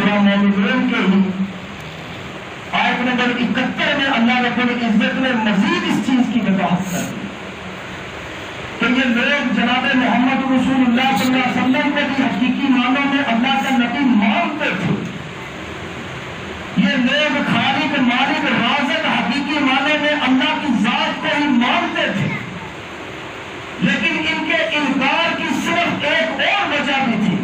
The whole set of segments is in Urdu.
سورہ مومنون کے ہی آیت نمبر 71 میں اللہ رب العزت نے مزید اس چیز کی وضاحت کر دی کہ یہ لوگ جناب محمد رسول اللہ صلی اللہ علیہ وسلم کو بھی حقیقی معنوں میں اللہ کا نبی مانتے تھے. یہ لوگ خالق مالک رازق حقیقی معنوں میں اللہ کی ذات کو ہی مانتے تھے، لیکن ان کے انکار کی صرف ایک اور وجہ بھی تھی،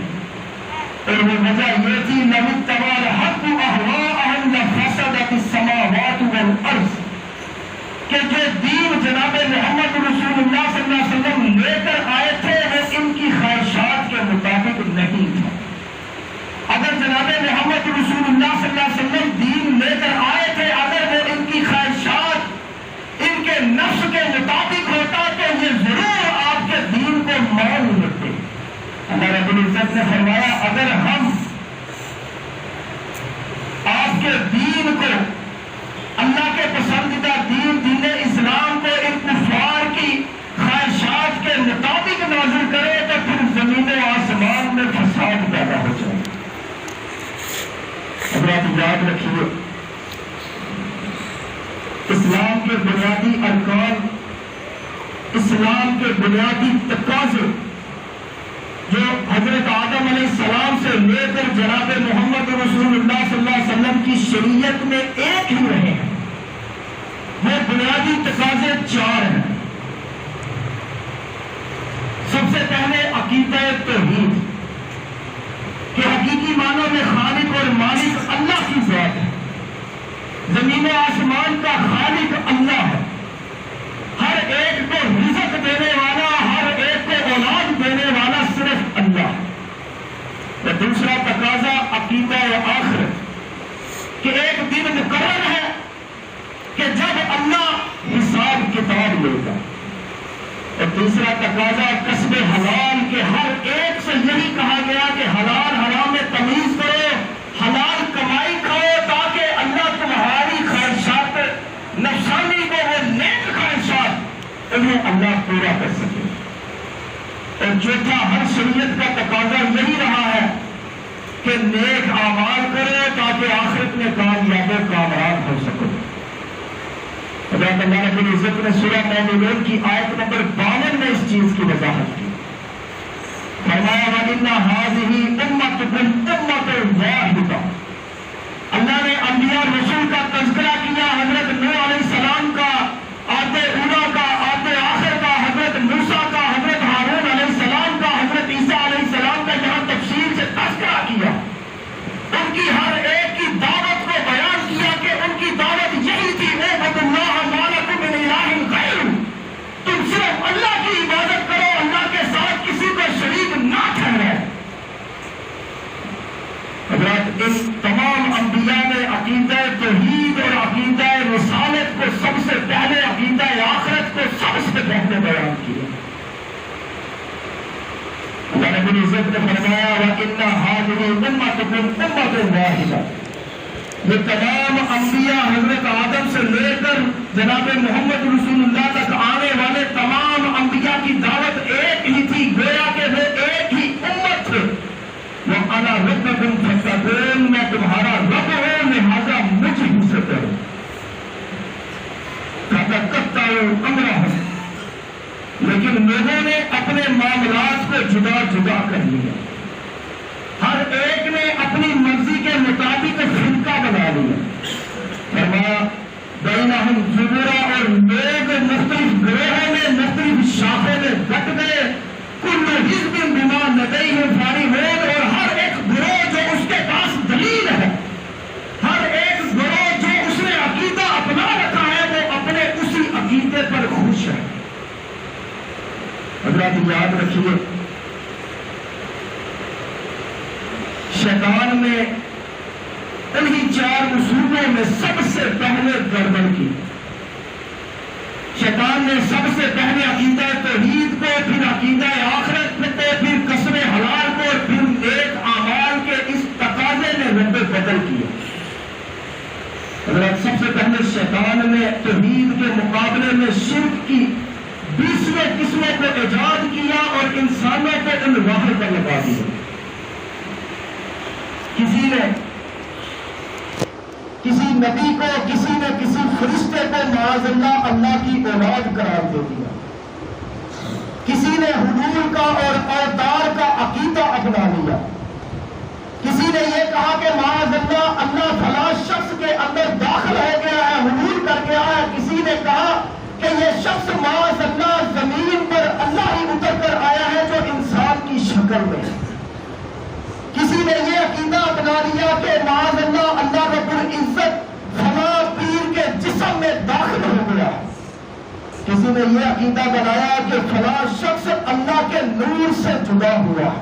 اور وہ وجہ یہ تھی لَوِ اتَّبَعَ الْحَقُّ أَهْوَاءَهُمْ لَفَسَدَتِ السَّمَاوَاتُ وَالْأَرْضُ کہ جو دین جناب محمد رسول اللہ صلی اللہ علیہ وسلم لے کر آئے تھے وہ ان کی خواہشات کے مطابق نہیں تھا. اگر جناب محمد رسول اللہ صلی اللہ علیہ وسلم دین لے کر آئے تھے، اگر وہ ان کی خواہشات ان کے نفس کے مطابق ہوتا تو یہ ضرور آپ کے دین کو مان لیتے. اللہ رب العزت نے فرمایا اگر ہم آپ کے دین کو، اللہ کے پسندیدہ دین دین اسلام کو ان کفار کی خواہشات کے مطابق نازل کرے تو پھر زمین و آسمان میں فساد پیدا ہو جائے. حضرات یاد رکھیے اسلام کے بنیادی ارکان، اسلام کے بنیادی تقاضے جو حضرت آدم علیہ السلام سے لے کر جناب محمد رسول اللہ صلی اللہ علیہ وسلم کی شریعت میں ایک ہی رہے ہیں، وہ بنیادی تقاضے 4 ہیں. سب سے پہلے عقیدہ توحید کہ حقیقی معنوں میں خالق اور مالک اللہ کی ذات ہے، زمین و آسمان کا خالق اللہ ہے، ہر ایک کو رزق دینے والا، ہر ایک کو اولاد دینے والا صرف اللہ. اور دوسرا تقاضا عقیدہ آخرت کہ ایک دن مقرر ہے کہ جب اللہ حساب کتاب لے گا. اور تیسرا تقاضا کسب حلال کہ ہر ایک سے یہی کہا گیا کہ حلال حرام میں تمیز کرو، حلال کمائی کھاؤ تاکہ اللہ تمہاری خواہشات نفسانی کو، وہ نیک خواہشات انہیں اللہ پورا کر سکے. اور چوتھا ہر شریعت کا تقاضا یہی رہا ہے کہ نیک اعمال کرو تاکہ آخرت میں کامیاب و کامیاب ہو سکو. اللہ رب العزت نے سورہ مومنون کی آیت نمبر 52 میں اس چیز کی وضاحت کی. فرمایا وَإِنَّ هَٰذِهِ أُمَّتُكُمْ أُمَّةٌ وَاحِدَةٌ. اللہ نے انبیاء رسول کا تذکرہ کیا، حضرت نوح علیہ السلام کا، آد اولا کا، آد آخر کا، حضرت موسیٰ کا، حضرت ہارون علیہ السلام کا، حضرت عیسیٰ علیہ السلام کا یہاں تفصیل سے تذکرہ کیا. ان کی ہر ایک کی دعوت کو بیان کیا کہ ان کی دعوت یہی تھی اعبدوا اللہ ما لکم من الہ غیرہ، تم صرف اللہ کی عبادت کرو، اللہ کے ساتھ کسی کو شریک نہ ٹھہراؤ. حضرات ان تمام انبیاء نے عقیدہ توحید اور عقیدہ رسالت کو سب سے پہلے، عقیدہ آخرت کو سب سے پہلے بیان کیا. اللہ رب العزت نے فرمایا وَإِنَّ هَٰذِهِ أُمَّتُكُمْ أُمَّةٌ وَاحِدَةٌ. یہ تمام انبیاء حضرت آدم سے لے کر جناب محمد رسول اللہ تک آنے والے تمام انبیاء کی دعوت ایک ہی تھی، گویا کہ وہ ایک ہی امت تھے. وَأَنَا رَبُّكُمْ فَاتَّقُونِ، میں تمہارا رب ہوں لہذا مجھ ہی سے ڈرو. فَتَقَطَّعُوا أَمْرَهُمْ، لیکن لوگوں نے اپنے معاملات کو جدا جدا کر لیا، ہر ایک نے اپنی مرضی کے مطابق فرقہ بنا لیا. فرمایا بینہم زبرا، اور لوگ مختلف گروہوں میں، مختلف شاخوں میں بٹ گئے. کل حزب بما لدیہم فارغون، اور ہر ایک گروہ جو اس کے پاس دلیل ہے، ہر ایک گروہ جو اس نے عقیدہ اپنا رکھا ہے وہ اپنے اسی عقیدے پر خوش ہے. حضرات یاد رکھیے شیطان نے انہی 4 اصولوں میں سب سے پہلے گڑبڑ کی. شیطان نے سب سے پہلے عقیدہ توحید کو، پھر عقیدہ آخرت کو، پھر کسب حلال کو، اور پھر نیک اعمال کے اس تقاضے میں رد بدل کیا. حضرات سب سے پہلے شیطان نے توحید کے مقابلے میں شرک کی 20ویں قسموں کو ایجاد کیا اور انسانوں کو ان راہ پر لگا دیا. کسی نے کسی نبی کو کسی نے کسی فرشتے کو معاذ اللہ کی اولاد قرار دے دیا، کسی نے حضور کا اور اوتار کا عقیدہ اپنا لیا، کسی نے یہ کہا کہ معاذ اللہ فلاں شخص کے اندر داخل ہو گیا ہے، حضور کر گیا ہے، کسی نے کہا کہ یہ شخص معاذ اللہ زمین پر اللہ ہی اتر کر آیا ہے جو انسان کی شکل میں ہے، کسی نے یہ عقیدہ اپنا لیا کہ معاذ اللہ رب العزت فلاں پیر کے جسم میں داخل ہو گیا، کسی نے یہ عقیدہ بنایا کہ فلاں شخص اللہ کے نور سے جڑا ہوا،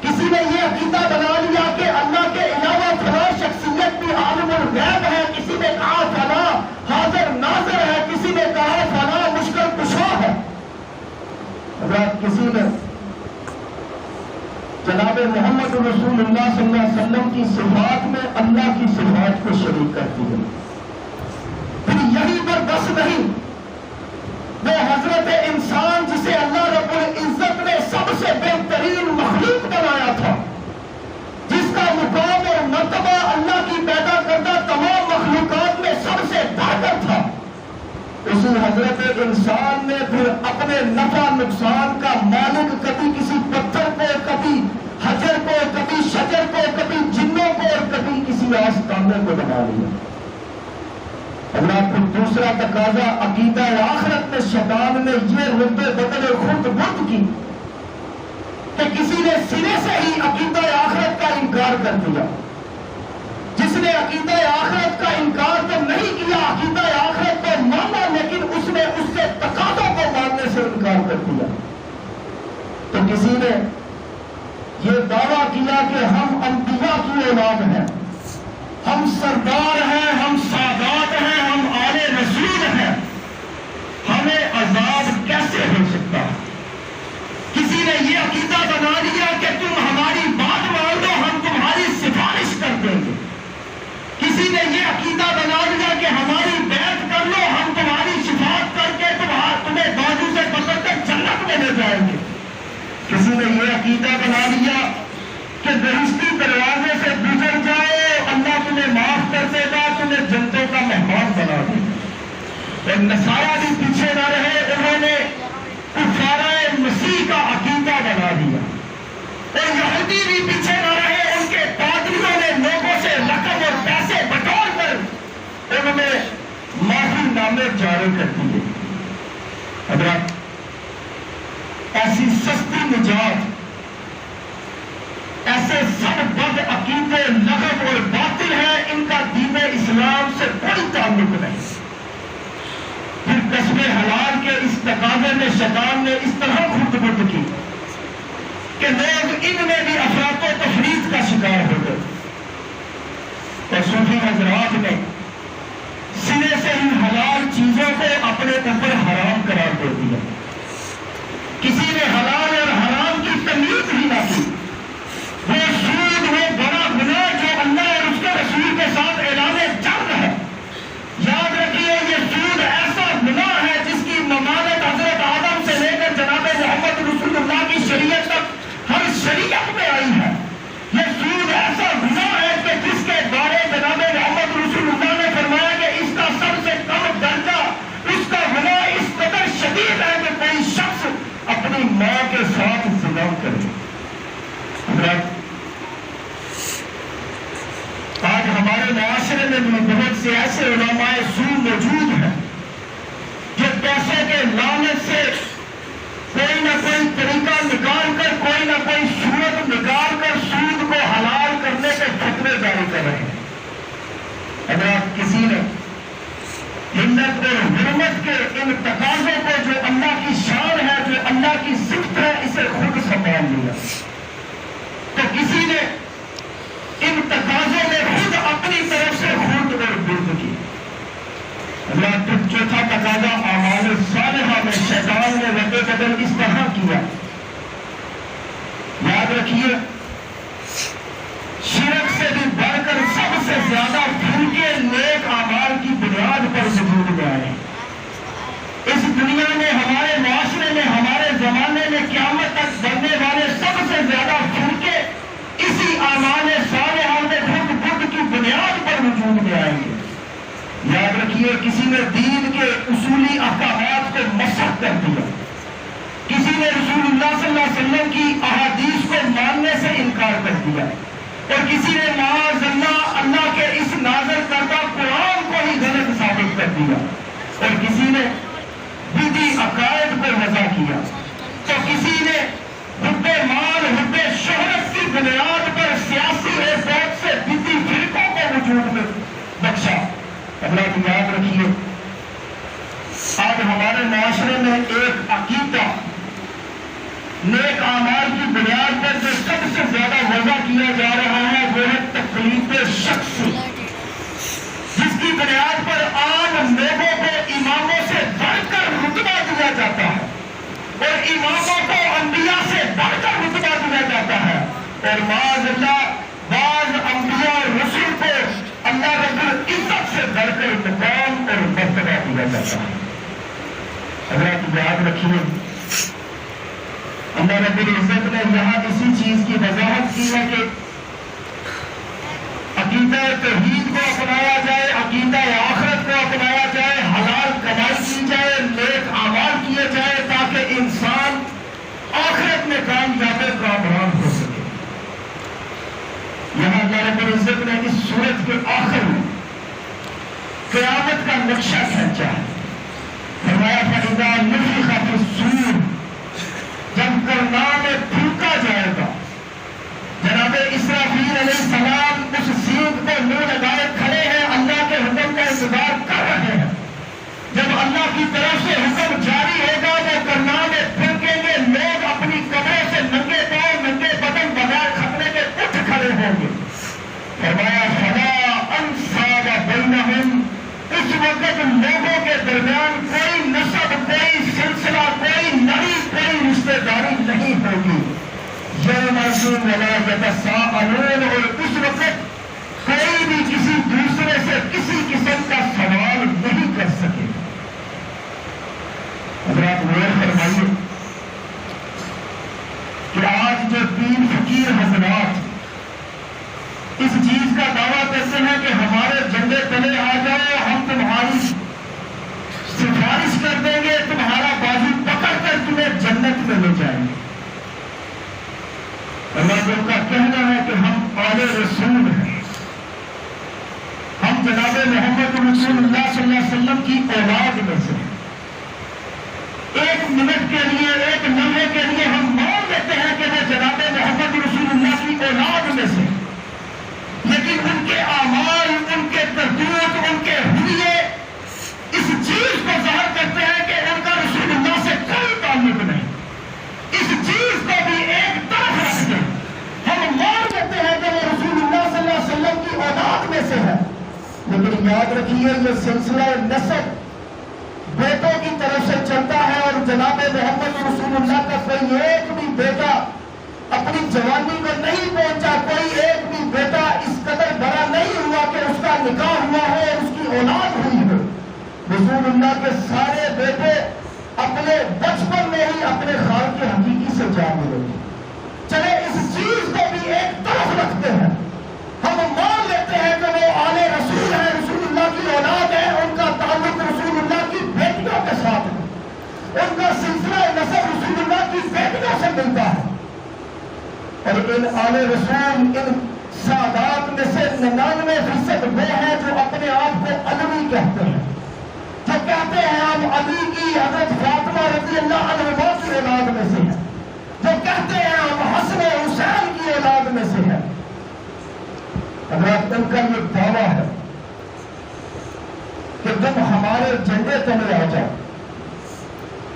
کسی نے یہ عقیدہ بنا لیا کہ اللہ کے علاوہ فلاں شخصیت بھی عالم الغیب ہے، کسی نے کہا فلاں حاضر ناظر ہے، کسی نے کہا فلاں مشکل کشا ہے۔ حضرات کسی نے جناب محمد رسول اللہ صلی اللہ علیہ وسلم کی صفات میں اللہ کی صفات کو شریک کر دیا، پھر یہی پر بس نہیں، وہ حضرت انسان جسے اللہ رب العزت نے سب سے بہترین مخلوق بنایا تھا، جس کا مقام اور مرتبہ اللہ کی پیدا کردہ تمام مخلوقات میں سب سے بڑھ کر تھا، اسی حضرت انسان نے پھر اپنے نفع نقصان کا مالک کبھی کسی پتھر کو، کبھی حجر کو، کبھی شجر کو، کبھی جنوں کو اور کبھی کسی آستانے کو بنا لیا۔ اللہ کو دوسرا تقاضا عقیدہ آخرت میں شیطان نے یہ رتبے بدلے خود بت کی کہ کسی نے سرے سے ہی عقیدہ آخرت کا انکار کر دیا، جس نے عقیدہ آخرت کا انکار تو نہیں کیا، عقیدہ آخرت کو مانا، لیکن اس نے اس کے تقاضوں کو ماننے سے انکار کر دیا۔ تو کسی نے یہ دعویٰ کیا کہ ہم انبیاء کی اولاد ہیں، ہم سردار ہیں، ہم سادات ہیں، ہم آل رسول ہیں، ہمیں عذاب کیسے ہو سکتا؟ کسی نے یہ عقیدہ بنا لیا کہ تم ہماری بات مان لو، ہم تمہاری سفارش کر دیں گے، کسی نے یہ عقیدہ بنا لیا کہ ہماری بیعت کر لو، ہم تمہاری شفاعت کر کے تمہیں بازو سے پکڑ کر جنت میں لے جائیں گے، کسی نے یہ عقیدہ بنا لیا کہ بہشتی دروازے سے گزر جائے، اللہ تمہیں معاف کر دے گا، تمہیں جنتوں کا مہمان بنا دے گا۔ اور نصارہ بھی پیچھے نہ رہے، انہوں نے کفارہ مسیح کا عقیدہ بنا دیا، اور یہودی بھی پیچھے نہ رہے، ان کے پادریوں نے لوگوں سے رقم اور پیسے بٹور کر انہوں نے معافی نامے جاری کر دیے۔ حضرات ایسی سستی نجات، ایسے سب بد عقیدے لغو اور باطل ہیں، ان کا دین اسلام سے کوئی تعلق نہیں۔ پھر کسب حلال کے اس تقاضے میں شیطان نے اس طرح خود کی کہ لوگ ان میں بھی افراط و تفریط کا شکار ہو گئے، اور صوفی حضرات نے سرے سے ان حلال چیزوں کو اپنے اوپر حرام قرار دے دیا، کسی نے حلال اور حرام کی تمیز ہی نہ کی۔ وہ سود، وہ بڑا گناہ جو اللہ اور اس کے رسول کے ساتھ اعلان جنگ ہے، یاد رکھیے یہ سود ایسا گناہ ہے جس کی ممانعت حضرت آدم سے لے کر جناب محمد رسول اللہ کی شریعت تک ہر شریعت میں آئی ہے۔ یہ سود ایسا گناہ ہے کہ جس کے بارے جناب محمد رسول اللہ نے فرمایا کہ اس کا سب سے کم درجہ، اس کا گناہ اس قدر شدید ہے کہ کوئی شخص اپنی ماں کے ساتھ زنا کرے۔ آج ہمارے معاشرے میں بھی بہت سے ایسے علماء سو موجود ہیں جو پیسوں کے لالچ سے کوئی نہ کوئی طریقہ نکال کر، کوئی نہ کوئی صورت نکال کر سود کو حلال کرنے کے فتوے جاری کر رہے ہیں۔ اگر کسی نے ہمت اور حرمت کے ان تقاضوں کو جو اللہ کی شان ہے، جو اللہ کی صفت ہے، اسے خود سنبھال لیا، تو کسی نے ان تقاضوں میں خود اپنی طرف سے خود اور برد کی۔ اللہ پھر چوتھا تقاضا اعمال صالحہ میں شیطان نے رد بدل اس طرح کیا، یاد رکھیے شرک سے بھی بڑھ کر سب سے زیادہ پھوٹے نیک اعمال کی بنیاد پر وجود میں آئے۔ اس دنیا میں، ہمارے معاشرے میں، ہمارے زمانے میں قیامت تک بننے والے سب سے زیادہ پھوٹے اسی اعمال صالحہ میں خود کی بنیاد پر وجود میں یاد رکھیے کسی نے دین کے اصولی احکامات کو مسخ کر دیا، کسی نے رسول اللہ صلی اللہ علیہ وسلم کی احادیث کو ماننے سے انکار کر دیا، اور کسی نے معاذ اللہ کے اس نازل کردہ قرآن کو ہی غلط ثابت کر دیا، اور کسی نے بدعی عقائد کو وضع کیا، تو کسی نے حب مال حب شہرت کی بنیاد پر سیاسی حیثیت سے بدعی فرقوں کو وجود میں بخشا۔ حضرات یاد رکھیے آج ہمارے معاشرے میں ایک عقیدہ نیک اعمال کی بنیاد پر جو سب سے زیادہ وضع کیا جا رہا ہے وہ ہے تقلید شخص، جس کی بنیاد پر عام لوگوں کو اماموں سے بڑھ کر رتبہ دیا جاتا ہے، اور اماموں کو انبیاء سے بڑھ کر رتبہ دیا جاتا ہے، اور معاذ اللہ بعض انبیاء اور رسول کو اللہ رب العزت سے بڑھ کر مقام اور مرتبہ دیا جاتا ہے۔ حضرات یاد رکھیے اللہ رب العزت نے یہاں اسی چیز کی وضاحت کی ہے کہ عقیدہ توحید کو اپنایا جائے، عقیدہ آخرت کو اپنایا جائے، حلال کمائی کی جائے، نیک اعمال کیے جائے، تاکہ انسان آخرت میں کامیاب ہو سکے۔ یہاں اللہ رب العزت نے اس سورت کے آخر میں قیامت کا نقشہ کھینچا ہے۔ فرمایا فَإِذَا نُفِخَ فِي الصُّورِ، جب کرنا میں پھونکا جائے گا، جناب اسرافیل علیہ السلام اس سینگ کو منہ لگائے کھڑے ہیں، اللہ کے حکم کا انتظار کر رہے ہیں۔ جب اللہ کی طرف سے حکم جاری ہوگا وہ کرنا میں پھونکیں گے، لوگ اپنی قبروں سے ننگے پاؤں ننگے بدن بغیر ختنے کے اٹھ کھڑے ہوں گے۔ فرمایا فَلَا أَنْسَابَ بَيْنَهُمْ، اس وقت لوگوں کے درمیان کوئی نسب، کوئی سلسلہ، کوئی نئی، کوئی رشتہ داری نہیں ہوگی۔ یومئذ ولا یتساءلون، اور اس وقت کوئی بھی کسی دوسرے سے کسی قسم کا سوال نہیں کر سکے۔ حضرات غور فرمائیے کہ آج جو تین فقیر حضرات اس چیز کا دعویٰ کرتے ہیں کہ ہمارے جھنڈے تلے آ جاؤ، ہم تمہاری سفارش کر دیں گے، تمہارا بازو پکڑ کر تمہیں جنت میں لے جائیں گے۔ اللہ کا کہنا ہے کہ ہم آل رسول ہیں، ہم جناب محمد رسول اللہ صلی اللہ علیہ وسلم کی اولاد میں سے ہیں۔ ایک منٹ کے لیے، ایک لمحے کے لیے ہم مان لیتے ہیں کہ وہ جناب محمد رسول اللہ کی اولاد میں سے، لیکن ان کے اعمال، ان کے کرتوت، ان کے حلیے اس چیز کو ظاہر کرتے ہیں کہ ان کا رسول اللہ سے کوئی تعلق نہیں۔ اس چیز کو بھی ایک طرف رکھ دیں، ہم مان لیتے ہیں کہ وہ رسول اللہ صلی اللہ علیہ وسلم کی اولاد میں سے ہے، لیکن یاد رکھیے یہ سلسلہ نسب بیٹوں کی طرف سے چلتا ہے، اور جناب محمد رسول اللہ کا کوئی ایک بھی بیٹا اپنی جوانی کو نہیں پہنچا، کوئی ایک بھی بیٹا اس قدر بڑا نہیں ہوا کہ اس کا نکاح ہوا ہو اور اس کی اولاد ہوئی ہو۔ رسول اللہ کے سارے بیٹے اپنے بچپن میں ہی اپنے خالق حقیقی سے جا ملے۔ چلے اس چیز کو بھی ایک طرف رکھتے ہیں، ہم مان لیتے ہیں کہ وہ آل رسول ہیں، رسول اللہ کی اولاد ہے، ان کا تعلق رسول اللہ کی بیٹیوں کے ساتھ ہے، ان کا سلسلہ نسب رسول اللہ کی بیٹیوں سے ملتا ہے۔ اور ان آل رسول، ان سادات میں سے 99% وہ ہیں جو اپنے آپ کو علوی کہتے ہیں، جو کہتے ہیں ہم علی کی، حضرت فاطمہ رضی اللہ عنہا کی اولاد میں سے ہیں، جو کہتے ہیں ہم حسن حسین کی اولاد میں سے ہیں۔ حضرات ان کا یہ دعویٰ ہے کہ تم ہمارے جھنڈے تلے آ جاؤ،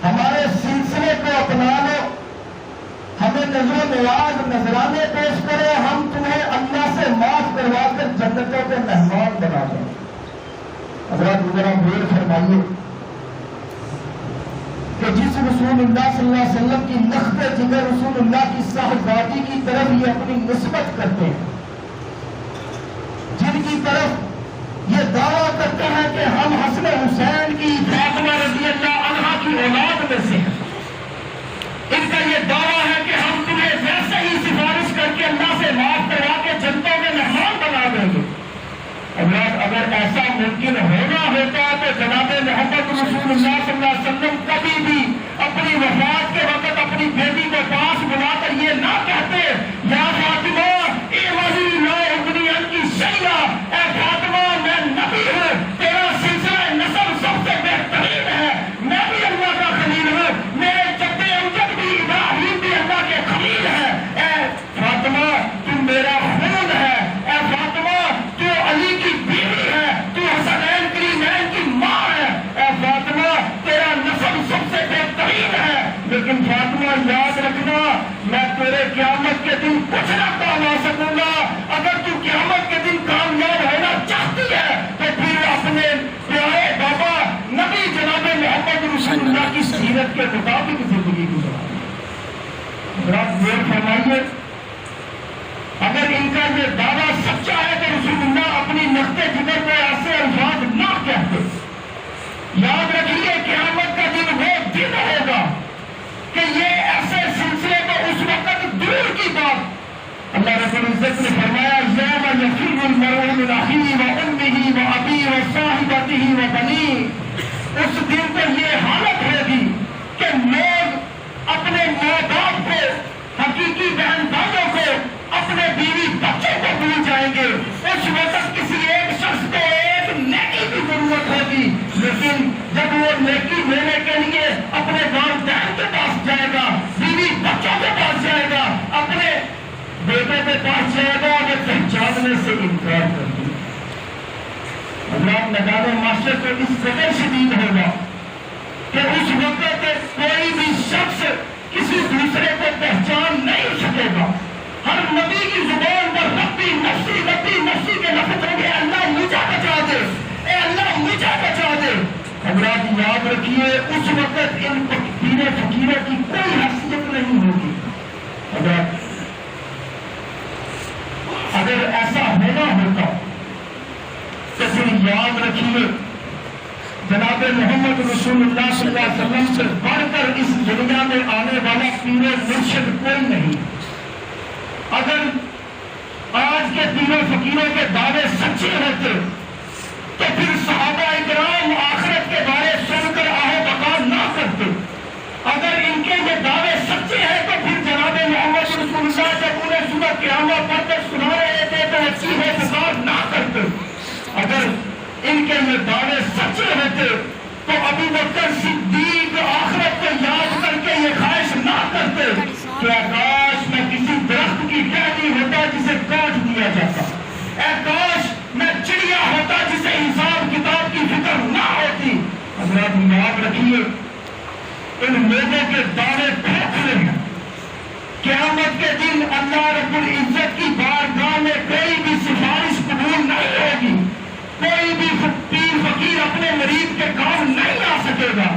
ہمارے سلسلے کو اپنا لو، ہمیں نظر و نیاز نذرانے پیش کرو، ہم تمہیں اللہ سے معاف کروا کر جنتوں کے مہمان بنا دیں۔ حضرات ذرا غور فرمائیے کہ جس رسول اللہ صلی اللہ علیہ وسلم کی نخبے جگر رسول اللہ کی صاحبزادی کی طرف یہ اپنی نسبت کرتے ہیں، جن کی طرف یہ دعویٰ کرتے ہیں کہ ہم حسن حسین کی، فاطمہ رضی اللہ عنہا کی اولاد میں سے ہیں، ان کا یہ دعویٰ ہے کہ ہم تمہیں ویسے ہی سفارش کر کے اللہ سے معاف کروا کے جنتوں کے مہمان بنا دیں گے۔ اگر ایسا ممکن ہوگا تیرے قیامت کے دن کچھ نہ کام آ سکوں گا. اگر تو قیامت کے دن کامیاب ہونا چاہتی ہے تو پھر اپنے پیارے بابا نبی جناب محمد رسول اللہ کی سیرت کے مطابق زندگی گزارے. آپ غور فرمائیے, اگر ان کا یہ دعویٰ سچا ہے تو رسول اللہ اپنی نقطۂ جگر کو ایسے الفاظ نہ کہتے. یاد رکھیے قیامت کا دن وہ دن ہوگا کہ یہ ایسے سلسلے کو اس وقت دور کی بات اللہ رب العزت نے فرمایا یوم یفر المرء من اخیہ و امہ و ابیہ و صاحبتہ و بنیہ. اس دن پر یہ حالت ہوگی کہ لوگ اپنے ماں باپ کو, حقیقی بہن بھائیوں کو, اپنے بیوی بچوں کو بھول جائیں گے. اس وقت کسی ایک شخص کو ایک نیکی کی ضرورت ہوگی, لیکن جب وہ نیکی لینے کے لیے اپنے والدین کے پاس جائے گا, بیوی بچوں کے پاس جائے گا, اپنے بیٹے کے پاس جائے گا, وہ پہچاننے سے انکار کر دیں. اللہ نگاہ معاشرے کو اس قدر شدید ہوگا کہ اس وقت کوئی بھی شخص کسی دوسرے کو پہچان نہیں سکے گا. ہر نبی کی زبان پر ربی نفسی کے لفظ ہوں گے, اللہ مجھے بچا دے, اے اللہ مجھے بچا دے. حضرات یاد رکھیے اس وقت ان پیر فقیروں کی کوئی حیثیت نہیں ہوگی. اگر ایسا ہونا ہوتا تو پھر یاد رکھیے جناب محمد رسول اللہ صلی اللہ علیہ وسلم سے بڑھ کر اس دنیا میں آنے والا پیر مرشد کوئی نہیں. اگر آج کے پیروں فقیروں کے دعوے سچے ہوتے تو پھر صحابہ اکرام آخرت کے بارے سن کر آہو بقا نہ کرتے. اگر ان کے یہ دعوے سچے ہیں تو پھر جناب محمد رسول اللہ جب انہیں صبح قیامت پڑھ کر سنا رہے تھے تو چیخے پکار نہ کرتے. اگر ان کے یہ دعوے سچے ہوتے تو ابو بکر صدیق آخرت کو یاد کر کے یہ خواہش نہ کرتے کہ کاش میں کسی درخت کی ٹہنی ہوتا جسے کاٹ دیا جاتا, اے کاش میں چڑیا ہوتا جسے حساب کتاب کی فکر نہ ہوتی. حضرات یاد رکھیے ان لوگوں کے دعوے کھوکھلے ہیں. قیامت کے دن اللہ رب العزت کی بارگاہ میں کوئی بھی سفارش قبول نہیں ہوگی. کوئی بھی پیر فقیر اپنے مریض کے کام نہیں آ سکے گا.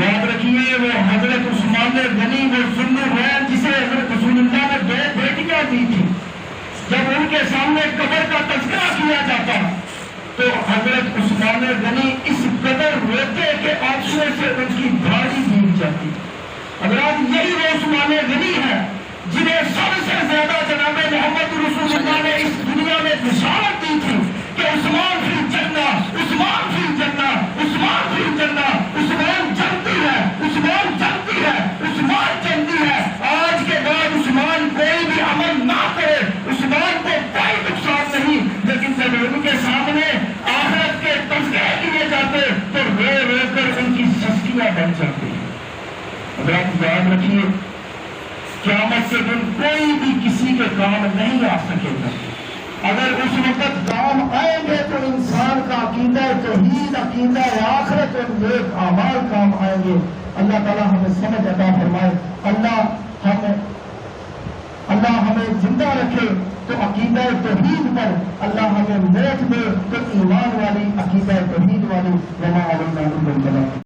یاد رکھیے وہ حضرت عثمان غنی وہ ذوالنورین جسے حضرت رسول اللہ نے 2 بیٹیاں دی تھی, جب ان کے سامنے قبر کا تذکرہ کیا جاتا تو حضرت عثمان غنی اس قدر روتے کہ آنسوؤں سے ان کی دھاڑی بھیگ جاتی. حضرات یہی وہ عثمان غنی ہے جنہیں سب سے زیادہ جناب محمد رسول اللہ نے اس دنیا میں بشارت دی تھی کہ عثمان فی الجنہ, عثمان فی الجنہ, عثمان فی الجنہ, عثمان جنتی ہے, عثمان جنتی ہے, عثمان جنتی ہے. آج کے بعد عثمان کوئی بھی عمل نہ کرے, عثمان کو کوئی نقصان نہیں, لیکن جب ان کے سامنے آخرت کے تذکرے کیے جاتے تو رو رو کر ان کی سستیاں بن جاتی. حضرات یاد رکھیے قیامت کے دن کوئی بھی کسی کے کام نہیں آ سکے گا. اگر اس وقت کام آئیں گے تو انسان کا عقیدہ توحید, عقیدہ آخرت اور نیک اعمال کام آئیں گے. اللہ تعالیٰ ہمیں سمجھ عطا فرمائے. اللہ ہمیں زندہ رکھے تو عقیدہ توحید پر, اللہ ہمیں موت دے تو ایمان والی عقیدہ توحید والی. وما علینا الا البلاغ.